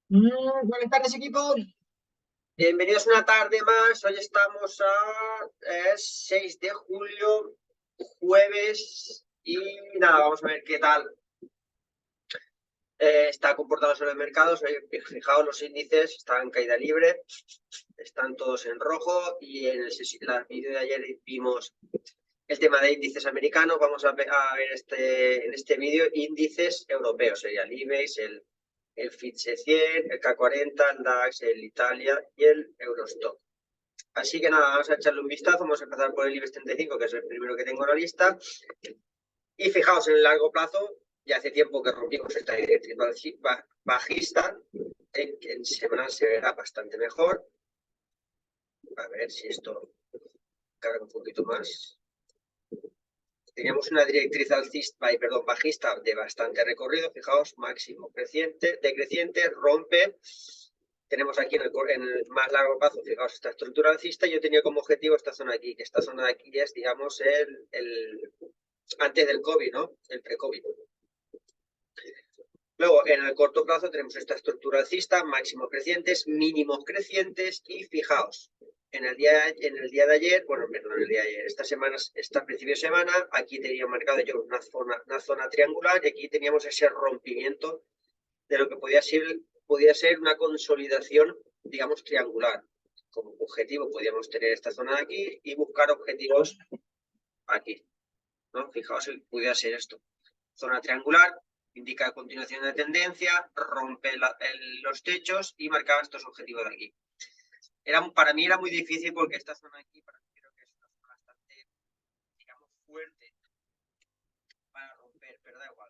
Buenas tardes, equipo. Bienvenidos una tarde más. Hoy estamos a 6 de julio, jueves, y nada, vamos a ver qué tal está comportado sobre el mercado. Fijaos, los índices están en caída libre, están todos en rojo, y en el vídeo de ayer vimos el tema de índices americanos. Vamos a ver en este vídeo índices europeos, sería el IBEX, el FTSE 100, el K40, el DAX, el Italia y el Eurostock. Así que nada, vamos a echarle un vistazo. Vamos a empezar por el IBEX 35, que es el primero que tengo en la lista. Y fijaos, en el largo plazo, ya hace tiempo que rompimos esta directriz bajista. En semanal se verá bastante mejor. A ver si esto carga un poquito más. Teníamos una directriz bajista de bastante recorrido. Fijaos, máximo decreciente, rompe. Tenemos aquí en el más largo plazo, fijaos, esta estructura alcista. Yo tenía como objetivo esta zona aquí, que esta zona de aquí es, digamos, antes del COVID, ¿no? El pre-COVID. Luego, en el corto plazo tenemos esta estructura alcista, máximos crecientes, mínimos crecientes, y fijaos, en el día de ayer, esta principio de semana, aquí tenía marcado yo una zona triangular, y aquí teníamos ese rompimiento de lo que podía ser una consolidación, digamos, triangular. Como objetivo podíamos tener esta zona de aquí y buscar objetivos aquí, ¿no? Fijaos si pudiera ser esto. Zona triangular, indica continuación de tendencia, rompe los techos y marcaba estos objetivos de aquí. Para mí era muy difícil porque esta zona aquí, para mí creo que es una zona bastante, digamos, fuerte para romper, pero da igual.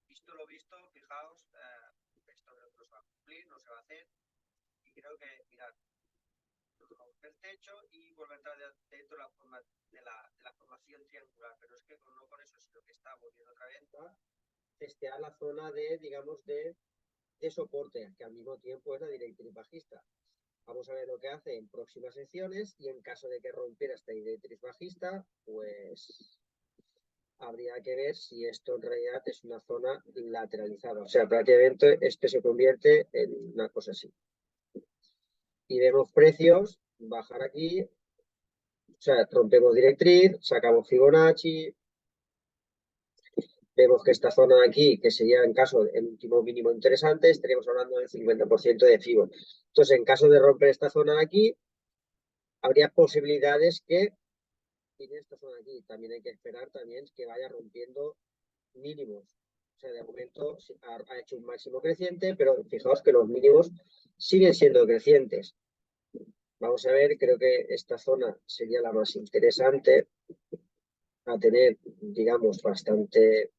Visto lo visto, fijaos, esto no se va a cumplir, no se va a hacer, y creo que, mirad, romper el techo y volver a entrar dentro de la formación triangular, pero es que no con eso, sino que está volviendo otra vez a testear la zona de, digamos, de soporte, que al mismo tiempo es la directriz bajista. Vamos a ver lo que hace en próximas secciones, y en caso de que rompiera esta directriz bajista, pues habría que ver si esto en realidad es una zona lateralizada. O sea, prácticamente esto se convierte en una cosa así. Y vemos precios bajar aquí. O sea, rompemos directriz, sacamos Fibonacci, vemos que esta zona de aquí, que sería en caso del último mínimo interesante, estaríamos hablando del 50% de Fibo. Entonces, en caso de romper esta zona de aquí, habría posibilidades que tiene esta zona de aquí. También hay que esperar también que vaya rompiendo mínimos. O sea, de momento ha hecho un máximo creciente, pero fijaos que los mínimos siguen siendo crecientes. Vamos a ver, creo que esta zona sería la más interesante a tener, digamos, bastante.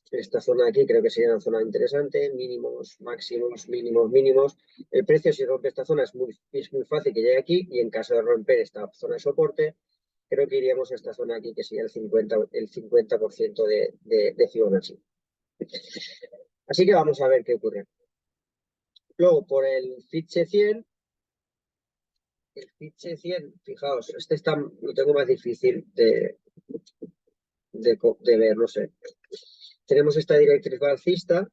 Esta zona de aquí creo que sería una zona interesante, mínimos, máximos, mínimos, mínimos. El precio, si rompe esta zona, es muy fácil que llegue aquí, y en caso de romper esta zona de soporte, creo que iríamos a esta zona aquí, que sería el 50% de Fibonacci. Así que vamos a ver qué ocurre. Luego, por el FTSE 100, fijaos, lo tengo más difícil de ver, no sé. Tenemos esta directriz alcista.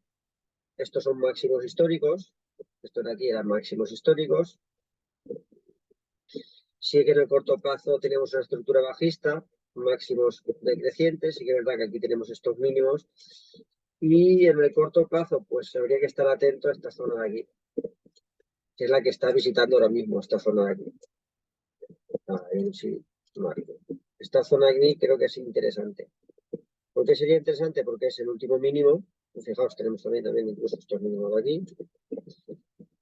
Estos son máximos históricos. Estos de aquí eran máximos históricos. Sí que en el corto plazo tenemos una estructura bajista, máximos decrecientes. Sí que es verdad que aquí tenemos estos mínimos. Y en el corto plazo, pues habría que estar atento a esta zona de aquí, que es la que está visitando ahora mismo, esta zona de aquí. Sí, esta zona de aquí creo que es interesante. ¿Por qué sería interesante? Porque es el último mínimo. Fijaos, tenemos también incluso estos mínimos de aquí.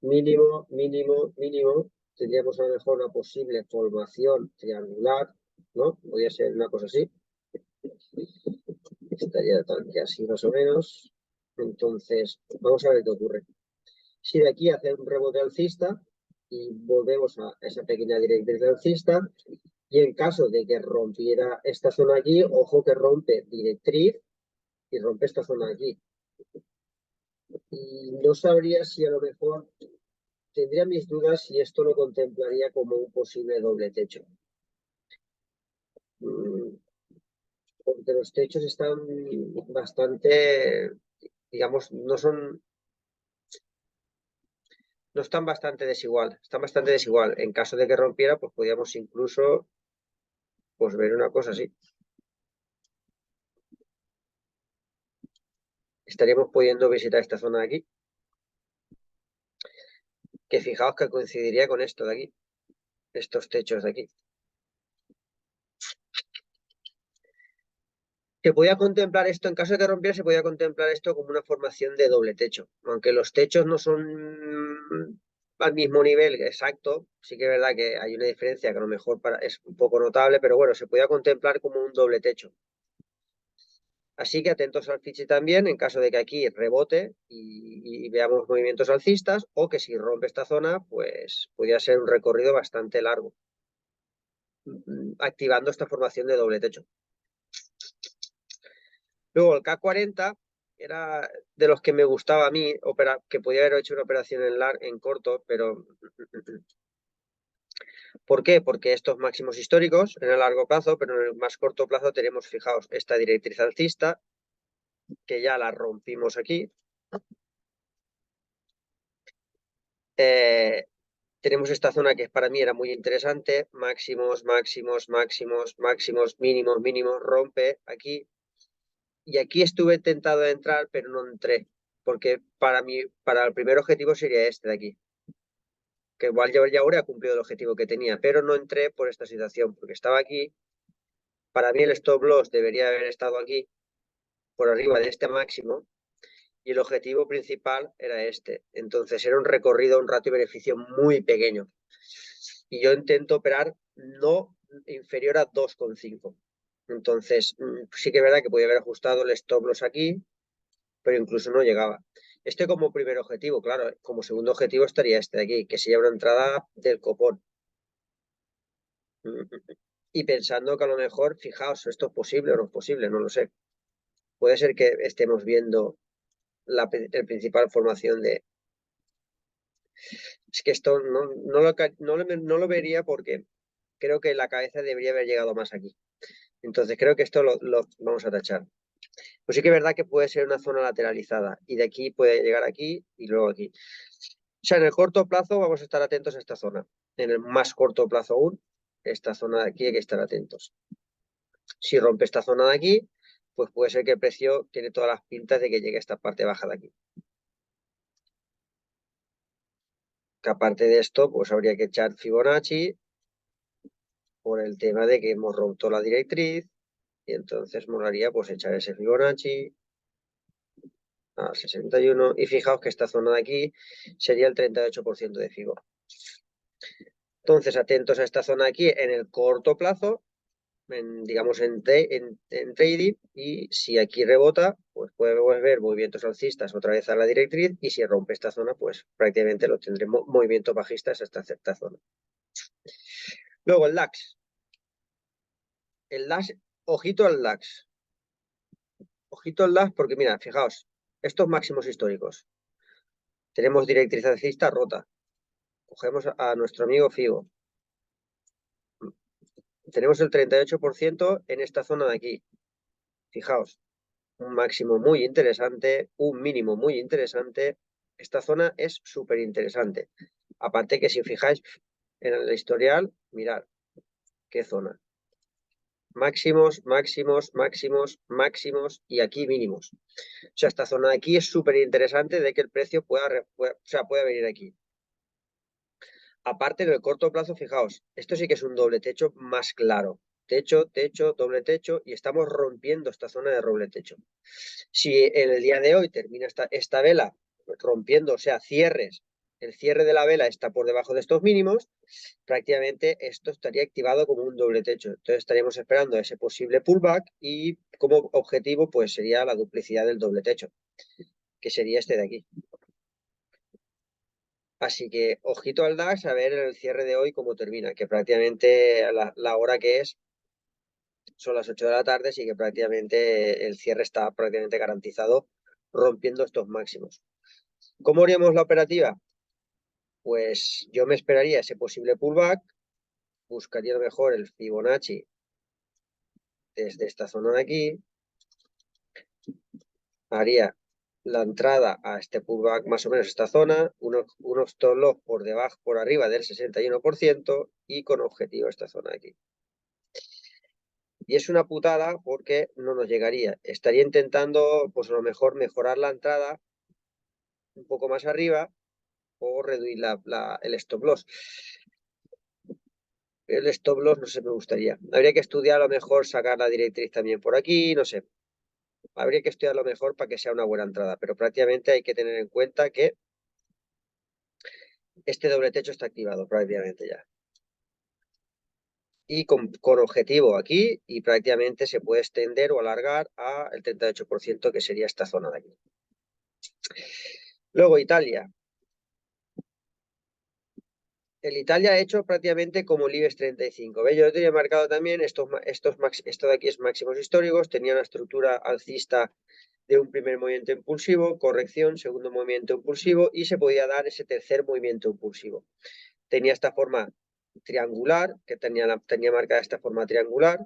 Mínimo, mínimo, mínimo. Tendríamos a lo mejor una posible formación triangular, ¿no? Podría ser una cosa así. Estaría tal que así más o menos. Entonces, vamos a ver qué ocurre. Si de aquí hace un rebote alcista y volvemos a esa pequeña directriz alcista, y en caso de que rompiera esta zona aquí, ojo que rompe directriz y rompe esta zona aquí. Y no sabría si a lo mejor, tendría mis dudas si esto lo contemplaría como un posible doble techo. Porque los techos están bastante, digamos, no son No están bastante desigual, están bastante desigual. En caso de que rompiera, pues podríamos incluso pues ver una cosa así. Estaríamos pudiendo visitar esta zona de aquí. Que fijaos que coincidiría con esto de aquí. Estos techos de aquí. Se podía contemplar esto, en caso de que rompiera, se podía contemplar esto como una formación de doble techo. Aunque los techos no son al mismo nivel exacto, sí que es verdad que hay una diferencia que a lo mejor es un poco notable, pero bueno, se podía contemplar como un doble techo. Así que atentos al fiche también en caso de que aquí rebote y veamos movimientos alcistas, o que si rompe esta zona, pues podría ser un recorrido bastante largo, activando esta formación de doble techo. Luego el K40 era de los que me gustaba a mí, que podía haber hecho una operación en corto, pero ¿por qué? Porque estos máximos históricos en el largo plazo, pero en el más corto plazo tenemos, fijaos, esta directriz alcista, que ya la rompimos aquí. Tenemos esta zona que para mí era muy interesante, máximos, máximos, máximos, máximos, mínimos, mínimos, rompe aquí. Y aquí estuve tentado de entrar, pero no entré, porque para el primer objetivo sería este de aquí. Que igual ya habría cumplido el objetivo que tenía, pero no entré por esta situación, porque estaba aquí. Para mí el stop loss debería haber estado aquí, por arriba de este máximo, y el objetivo principal era este. Entonces era un recorrido, un ratio de beneficio muy pequeño. Y yo intento operar no inferior a 2,5. Entonces, sí que es verdad que podía haber ajustado el stop loss aquí, pero incluso no llegaba. Este como primer objetivo, claro, como segundo objetivo estaría este de aquí, que sería una entrada del copón. Y pensando que a lo mejor, fijaos, esto es posible o no es posible, no lo sé. Puede ser que estemos viendo el principal formación de... Es que esto no lo vería porque creo que la cabeza debería haber llegado más aquí. Entonces creo que esto lo vamos a tachar. Pues sí que es verdad que puede ser una zona lateralizada y de aquí puede llegar aquí y luego aquí. O sea, en el corto plazo vamos a estar atentos a esta zona. En el más corto plazo aún, esta zona de aquí hay que estar atentos. Si rompe esta zona de aquí, pues puede ser que el precio tiene todas las pintas de que llegue a esta parte baja de aquí. Que aparte de esto, pues habría que echar Fibonacci por el tema de que hemos roto la directriz y entonces molaría pues echar ese Fibonacci a 61 y fijaos que esta zona de aquí sería el 38% de Fibo. Entonces atentos a esta zona de aquí en el corto plazo, digamos en trading, y si aquí rebota, pues podemos ver movimientos alcistas otra vez a la directriz, y si rompe esta zona, pues prácticamente lo tendremos movimientos bajistas hasta cierta zona. Luego el DAX. El DAX, ojito al DAX. Ojito al DAX porque mira, fijaos, estos máximos históricos. Tenemos directriz alcista rota. Cogemos a nuestro amigo Figo. Tenemos el 38% en esta zona de aquí. Fijaos, un máximo muy interesante, un mínimo muy interesante. Esta zona es súper interesante. Aparte que si os fijáis en el historial, mirad qué zona. Máximos, máximos, máximos, máximos y aquí mínimos. O sea, esta zona de aquí es súper interesante de que el precio pueda venir aquí. Aparte, en el corto plazo, fijaos, esto sí que es un doble techo más claro. Techo, techo, doble techo, y estamos rompiendo esta zona de doble techo. Si en el día de hoy termina esta vela rompiendo, o sea, el cierre de la vela está por debajo de estos mínimos, prácticamente esto estaría activado como un doble techo. Entonces estaríamos esperando ese posible pullback y como objetivo pues sería la duplicidad del doble techo, que sería este de aquí. Así que ojito al DAX a ver en el cierre de hoy cómo termina, que prácticamente la hora que es son las 8 de la tarde, así que prácticamente el cierre está prácticamente garantizado rompiendo estos máximos. ¿Cómo haríamos la operativa? Pues yo me esperaría ese posible pullback, buscaría a lo mejor el Fibonacci desde esta zona de aquí, haría la entrada a este pullback, más o menos esta zona, unos stop loss por debajo, por arriba del 61% y con objetivo esta zona de aquí. Y es una putada porque no nos llegaría. Estaría intentando, pues a lo mejor mejorar la entrada un poco más arriba o reducir el stop loss. El stop loss no sé, me gustaría. Habría que estudiar a lo mejor sacar la directriz también por aquí, no sé. Habría que estudiar lo mejor para que sea una buena entrada, pero prácticamente hay que tener en cuenta que este doble techo está activado prácticamente ya. Y con objetivo aquí y prácticamente se puede extender o alargar al 38% que sería esta zona de aquí. Luego Italia. El Italia ha hecho prácticamente como el IBEX 35. ¿Veis? Yo tenía marcado también esto de aquí es máximos históricos, tenía una estructura alcista de un primer movimiento impulsivo, corrección, segundo movimiento impulsivo y se podía dar ese tercer movimiento impulsivo. Tenía esta forma triangular, que tenía marcada esta forma triangular,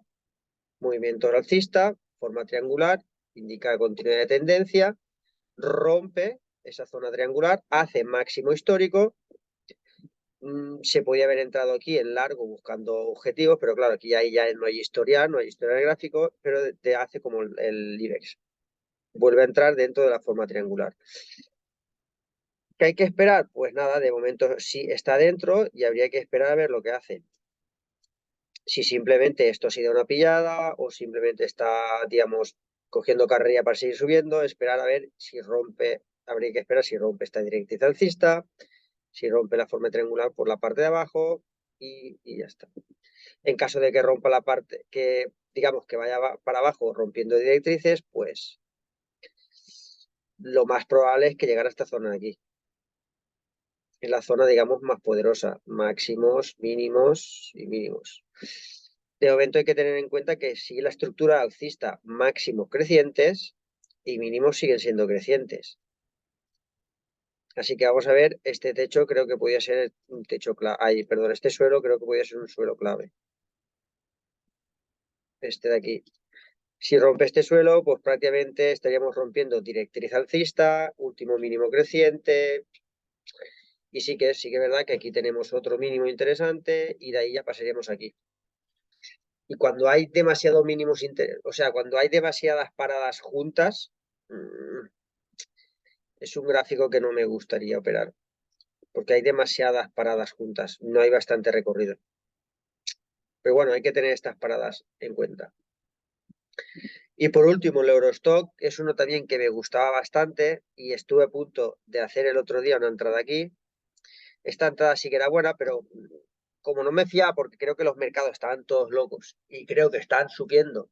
movimiento alcista, forma triangular, indica continuidad de tendencia, rompe esa zona triangular, hace máximo histórico. Se podía haber entrado aquí en largo buscando objetivos, pero claro, aquí ya no hay historial, no hay historial gráfico, pero te hace como el IBEX. Vuelve a entrar dentro de la forma triangular. ¿Qué hay que esperar? Pues nada, de momento sí está dentro y habría que esperar a ver lo que hace. Si simplemente esto ha sido una pillada o simplemente está, digamos, cogiendo carrera para seguir subiendo, esperar a ver si rompe, habría que esperar si rompe esta directriz alcista, si rompe la forma triangular por la parte de abajo y ya está. En caso de que rompa la parte, que digamos que vaya para abajo rompiendo directrices, pues lo más probable es que llegara a esta zona de aquí. Es la zona, digamos, más poderosa. Máximos, mínimos y mínimos. De momento hay que tener en cuenta que sigue la estructura alcista, máximos crecientes y mínimos siguen siendo crecientes. Así que vamos a ver, este techo creo que podría ser un techo clave. Perdón, este suelo creo que podría ser un suelo clave. Este de aquí. Si rompe este suelo, pues prácticamente estaríamos rompiendo directriz alcista, último mínimo creciente. Y sí que es verdad que aquí tenemos otro mínimo interesante y de ahí ya pasaríamos aquí. Y cuando hay demasiados mínimos, o sea, cuando hay demasiadas paradas juntas, es un gráfico que no me gustaría operar, porque hay demasiadas paradas juntas, no hay bastante recorrido. Pero bueno, hay que tener estas paradas en cuenta. Y por último, el Eurostock es uno también que me gustaba bastante y estuve a punto de hacer el otro día una entrada aquí. Esta entrada sí que era buena, pero como no me fiaba porque creo que los mercados estaban todos locos y creo que están subiendo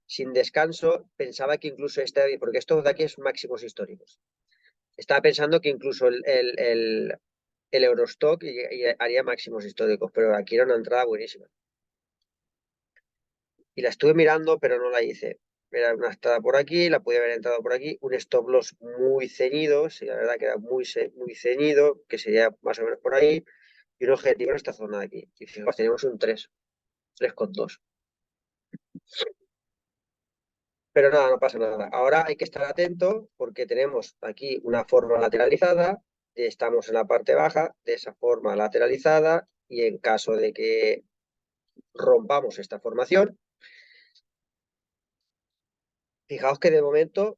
sin descanso, pensaba que incluso porque esto de aquí es máximos históricos. Estaba pensando que incluso el Eurostock haría máximos históricos, pero aquí era una entrada buenísima. Y la estuve mirando, pero no la hice. Era una entrada por aquí, la podía haber entrado por aquí, un stop loss muy ceñido, sí, la verdad que era muy ceñido, que sería más o menos por ahí, y un objetivo en esta zona de aquí. Y fijaos, tenemos un 3,2. Pero nada, no pasa nada. Ahora hay que estar atento porque tenemos aquí una forma lateralizada, estamos en la parte baja de esa forma lateralizada y en caso de que rompamos esta formación, fijaos que de momento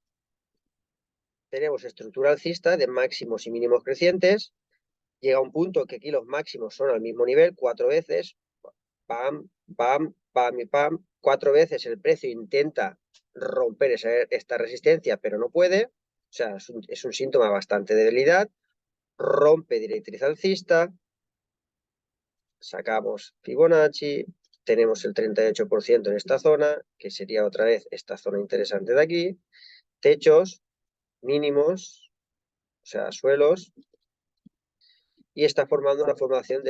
tenemos estructura alcista de máximos y mínimos crecientes, llega un punto que aquí los máximos son al mismo nivel, 4 veces, pam, pam, pam y pam, 4 veces el precio intenta romper esta resistencia, pero no puede, o sea, es un síntoma bastante de debilidad, rompe directriz alcista, sacamos Fibonacci, tenemos el 38% en esta zona, que sería otra vez esta zona interesante de aquí, techos mínimos, o sea, suelos, y está formando una formación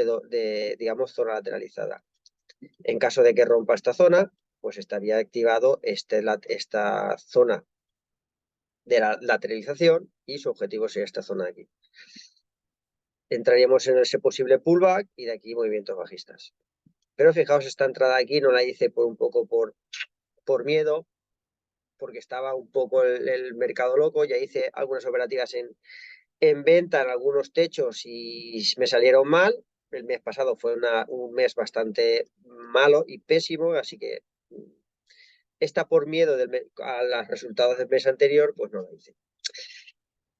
digamos, zona lateralizada. En caso de que rompa esta zona, pues estaría activado esta zona de la lateralización y su objetivo sería esta zona de aquí. Entraríamos en ese posible pullback y de aquí movimientos bajistas. Pero fijaos, esta entrada aquí no la hice por un poco por miedo, porque estaba un poco el mercado loco. Ya hice algunas operativas en venta en algunos techos y me salieron mal. El mes pasado fue un mes bastante malo y pésimo, así que esta por miedo a los resultados del mes anterior, pues no lo hice.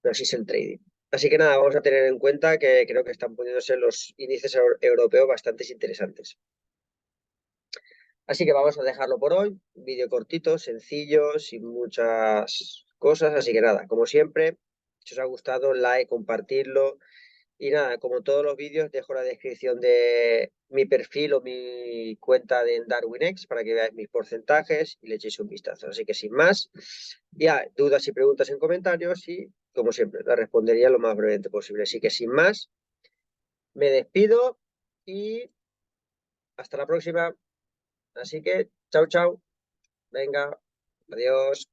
Pero sí es el trading. Así que nada, vamos a tener en cuenta que creo que están poniéndose los índices europeos bastante interesantes. Así que vamos a dejarlo por hoy. Vídeo cortito, sencillo, sin muchas cosas. Así que nada, como siempre, si os ha gustado, like, compartirlo. Y nada, como todos los vídeos, dejo la descripción de mi perfil o mi cuenta de DarwinX para que veáis mis porcentajes y le echéis un vistazo. Así que sin más, ya dudas y preguntas en comentarios y, como siempre, las respondería lo más brevemente posible. Así que sin más, me despido y hasta la próxima. Así que, chao, chao. Venga, adiós.